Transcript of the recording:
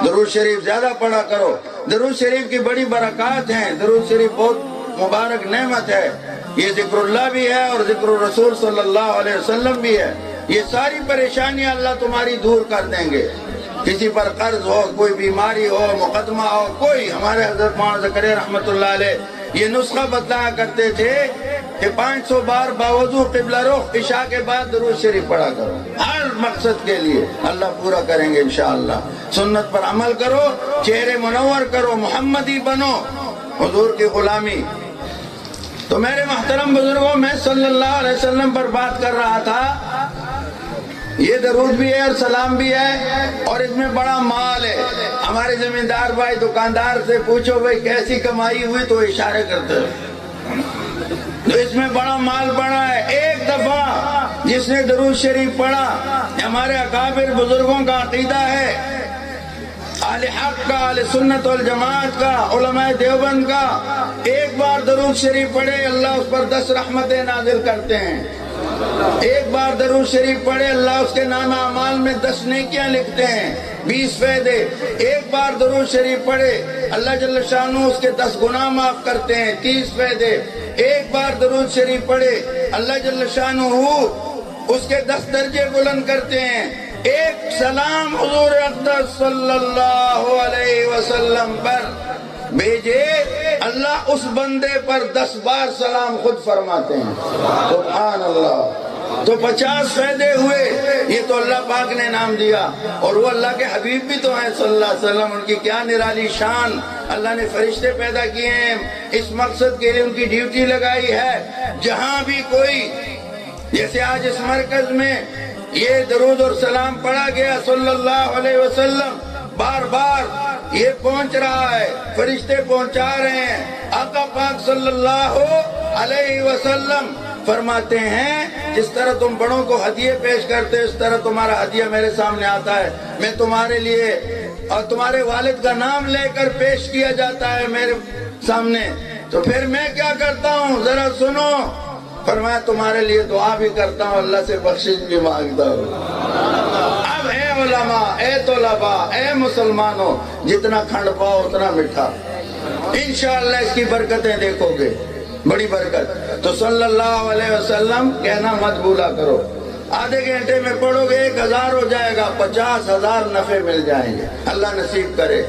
درود شریف زیادہ پڑھا کرو. درود شریف کی بڑی برکات ہیں. درود شریف بہت مبارک نعمت ہے. یہ ذکر اللہ بھی ہے اور ذکر الرسول صلی اللہ علیہ وسلم بھی ہے. یہ ساری پریشانیاں اللہ تمہاری دور کر دیں گے. کسی پر قرض ہو, کوئی بیماری ہو, مقدمہ ہو, کوئی. ہمارے حضرت مولانا زکریا رحمۃ اللہ علیہ یہ نسخہ بتایا کرتے تھے کہ 500 بار باوضو قبلہ رخ عشاء کے بعد درود شریف پڑھا کرو. ہر مقصد کے لیے اللہ پورا کریں گے انشاءاللہ. سنت پر عمل کرو, چہرے منور کرو, محمدی بنو, حضور کی غلامی. تو میرے محترم بزرگوں, میں صلی اللہ علیہ وسلم پر بات کر رہا تھا. یہ درود بھی ہے اور سلام بھی ہے اور اس میں بڑا مال ہے. ہمارے زمیندار بھائی دکاندار سے پوچھو بھائی کیسی کمائی ہوئی تو اشارے کرتے ہیں. تو اس میں بڑا مال بڑا ہے. ایک دفعہ جس نے درود شریف پڑھا, ہمارے اکابر بزرگوں کا عقیدہ ہے, اہل حق کا, اہل سنت والجماعت کا, علماء دیوبند کا, ایک بار درود شریف پڑھے اللہ اس پر 10 رحمتیں نازل کرتے ہیں. ایک بار درود شریف پڑھے اللہ اس کے نامہ اعمال میں 10 نیکیاں لکھتے ہیں, 20 فائدے. ایک بار درود شریف پڑھے اللہ جل شانہ اس کے 10 گناہ معاف کرتے ہیں, 30 فائدے. ایک بار درود شریف پڑھے اللہ جل شانہ اس کے 10 درجے بلند کرتے ہیں. ایک سلام حضور اقدس صلی اللہ علیہ وسلم پر بھیجے اللہ اس بندے پر 10 بار سلام خود فرماتے ہیں. سبحان اللہ. تو 50 فائدے ہوئے. یہ تو اللہ پاک نے نام دیا, اور وہ اللہ کے حبیب بھی تو ہیں صلی اللہ علیہ وسلم. ان کی کیا نرالی شان. اللہ نے فرشتے پیدا کیے ہیں اس مقصد کے لیے, ان کی ڈیوٹی لگائی ہے. جہاں بھی کوئی, جیسے آج اس مرکز میں یہ درود اور سلام پڑھا گیا صلی اللہ علیہ وسلم, بار بار یہ پہنچ رہا ہے, فرشتے پہنچا رہے ہیں. آقا پاک صلی اللہ علیہ وسلم فرماتے ہیں جس طرح تم بڑوں کو ہدیے پیش کرتے اس طرح تمہارا ہدیہ میرے سامنے آتا ہے. میں تمہارے لیے اور تمہارے والد کا نام لے کر پیش کیا جاتا ہے میرے سامنے. تو پھر میں کیا کرتا ہوں ذرا سنو. فرمایا تمہارے لیے دعا بھی کرتا ہوں, اللہ سے بخشش بھی مانگتا ہوں. اب اے علماء, اے طلباء, اے مسلمانوں, جتنا کھنڈ پاؤ اتنا میٹھا. انشاءاللہ اس کی برکتیں دیکھو گے, بڑی برکت. تو صلی اللہ علیہ وسلم کہنا مت بھولا کرو. آدھے گھنٹے میں پڑھو گے 1000 ہو جائے گا, 50,000 نفع مل جائیں گے. اللہ نصیب کرے.